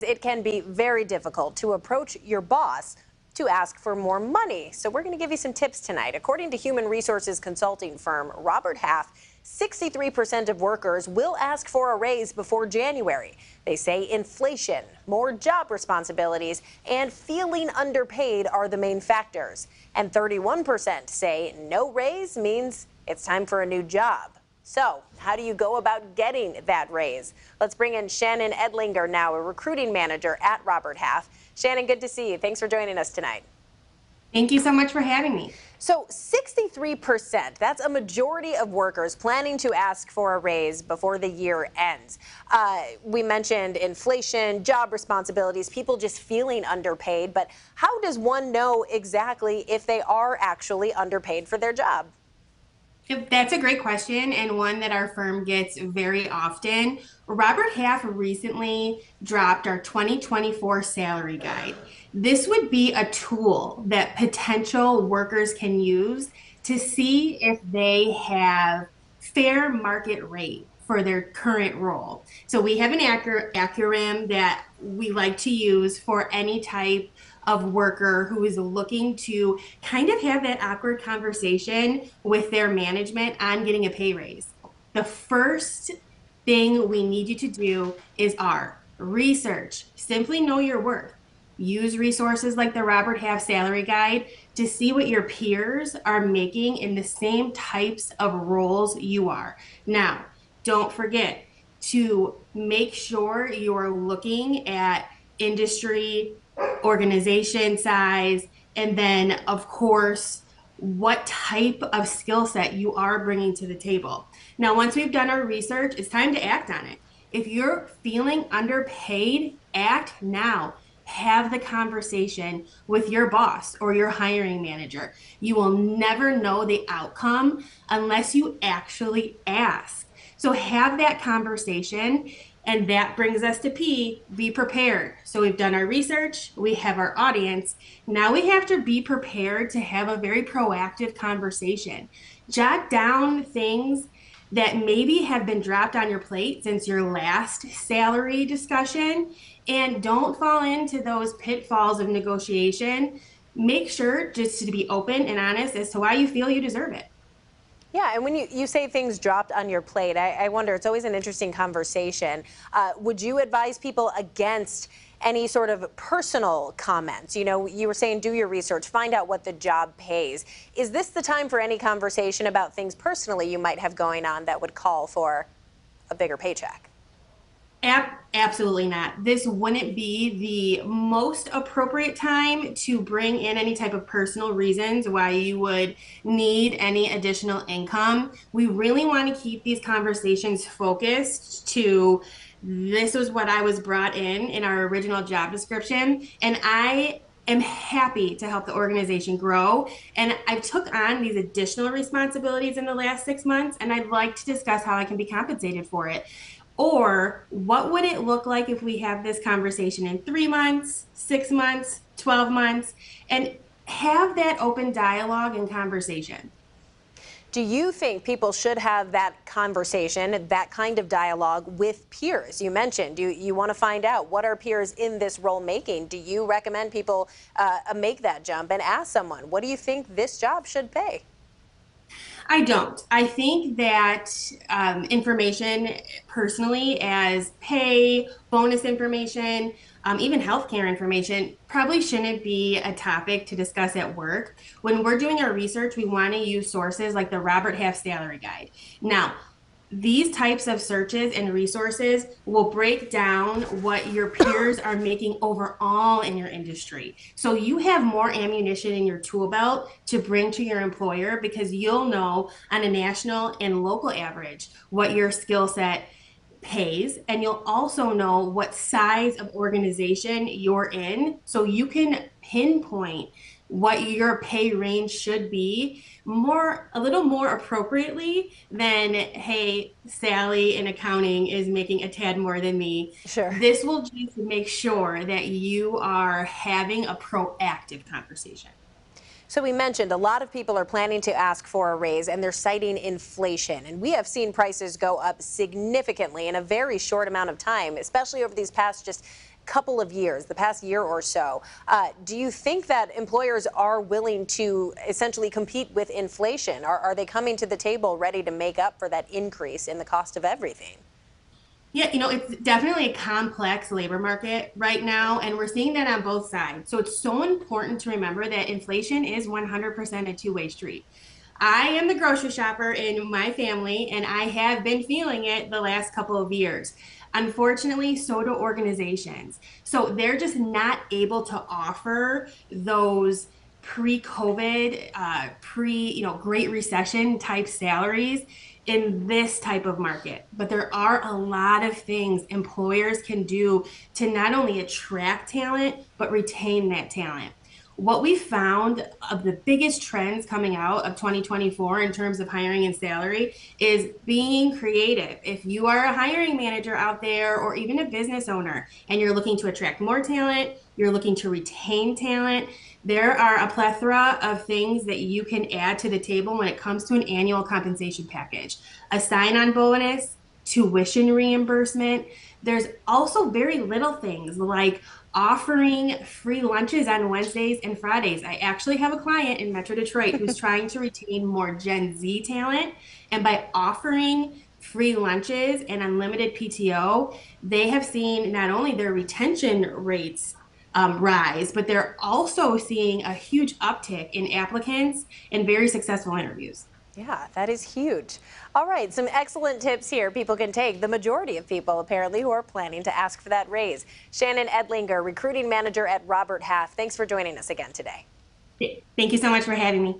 It can be very difficult to approach your boss to ask for more money. So we're going to give you some tips tonight. According to human resources consulting firm Robert Half, 63% of workers will ask for a raise before January. They say inflation, more job responsibilities, and feeling underpaid are the main factors. And 31% say no raise means it's time for a new job. So how do you go about getting that raise? Let's bring in Shannon Edlinger now, a recruiting manager at Robert Half. Shannon, good to see you. Thanks for joining us tonight. Thank you so much for having me. So 63%, that's a majority of workers planning to ask for a raise before the year ends. We mentioned inflation, job responsibilities, people just feeling underpaid. But how does one know exactly if they are actually underpaid for their job? That's a great question, and one that our firm gets very often. Robert Half recently dropped our 2024 salary guide. This would be a tool that potential workers can use to see if they have fair market rate for their current role. So we have an acronym that we like to use for any type of worker who is looking to kind of have that awkward conversation with their management on getting a pay raise. The first thing we need you to do is research. Simply know your worth. Use resources like the Robert Half Salary Guide to see what your peers are making in the same types of roles you are. Now, don't forget to make sure you're looking at industry, organization size, and then, of course, what type of skill set you are bringing to the table. Now, once we've done our research, it's time to act on it. If you're feeling underpaid, act now. Have the conversation with your boss or your hiring manager. You will never know the outcome unless you actually ask. So have that conversation. And that brings us to P, be prepared. So we've done our research, we have our audience. Now we have to be prepared to have a very proactive conversation. Jot down things that maybe have been dropped on your plate since your last salary discussion, and don't fall into those pitfalls of negotiation. Make sure just to be open and honest as to why you feel you deserve it. Yeah, and when you say things dropped on your plate, I wonder, it's always an interesting conversation. Would you advise people against any sort of personal comments? You know, you were saying do your research, find out what the job pays. Is this the time for any conversation about things personally you might have going on that would call for a bigger paycheck? Absolutely not. This wouldn't be the most appropriate time to bring in any type of personal reasons why you would need any additional income. We really want to keep these conversations focused to this was what I was brought in our original job description, and I am happy to help the organization grow. And I took on these additional responsibilities in the last 6 months, and I'd like to discuss how I can be compensated for it. Or what would it look like if we have this conversation in 3 months, 6 months, 12 months, and have that open dialogue and conversation? Do you think people should have that conversation, that kind of dialogue with peers? You mentioned you want to find out what are peers in this role making. Do you recommend people make that jump and ask someone, what do you think this job should pay? I don't. I think that information personally, as pay, bonus information, even healthcare information, probably shouldn't be a topic to discuss at work. When we're doing our research, we want to use sources like the Robert Half Salary Guide. Now, these types of searches and resources will break down what your peers are making overall in your industry. So you have more ammunition in your tool belt to bring to your employer because you'll know on a national and local average what your skill set pays, and you'll also know what size of organization you're in, so you can pinpoint what your pay range should be a little more appropriately than, hey, Sally in accounting is making a tad more than me. Sure. This will just make sure that you are having a proactive conversation. So we mentioned a lot of people are planning to ask for a raise, and they're citing inflation. And we have seen prices go up significantly in a very short amount of time, especially over these past just couple of years, the past year or so. Do you think that employers are willing to essentially compete with inflation? Are they coming to the table ready to make up for that increase in the cost of everything? Yeah, it's definitely a complex labor market right now, and we're seeing that on both sides. So it's so important to remember that inflation is 100% a two-way street. I am the grocery shopper in my family, and I have been feeling it the last couple of years. Unfortunately, so do organizations. So they're just not able to offer those pre-COVID, Great Recession type salaries in this type of market. But there are a lot of things employers can do to not only attract talent, but retain that talent. What we found of the biggest trends coming out of 2024 in terms of hiring and salary is being creative. If you are a hiring manager out there or even a business owner and you're looking to attract more talent, you're looking to retain talent, there are a plethora of things that you can add to the table when it comes to an annual compensation package. A sign-on bonus, tuition reimbursement. There's also very little things like offering free lunches on Wednesdays and Fridays. I actually have a client in Metro Detroit who's trying to retain more Gen Z talent. And by offering free lunches and unlimited PTO, they have seen not only their retention rates rise, but they're also seeing a huge uptick in applicants and very successful interviews. Yeah, that is huge. All right, some excellent tips here people can take. The majority of people, apparently, who are planning to ask for that raise. Shannon Edlinger, recruiting manager at Robert Half. Thanks for joining us again today. Thank you so much for having me.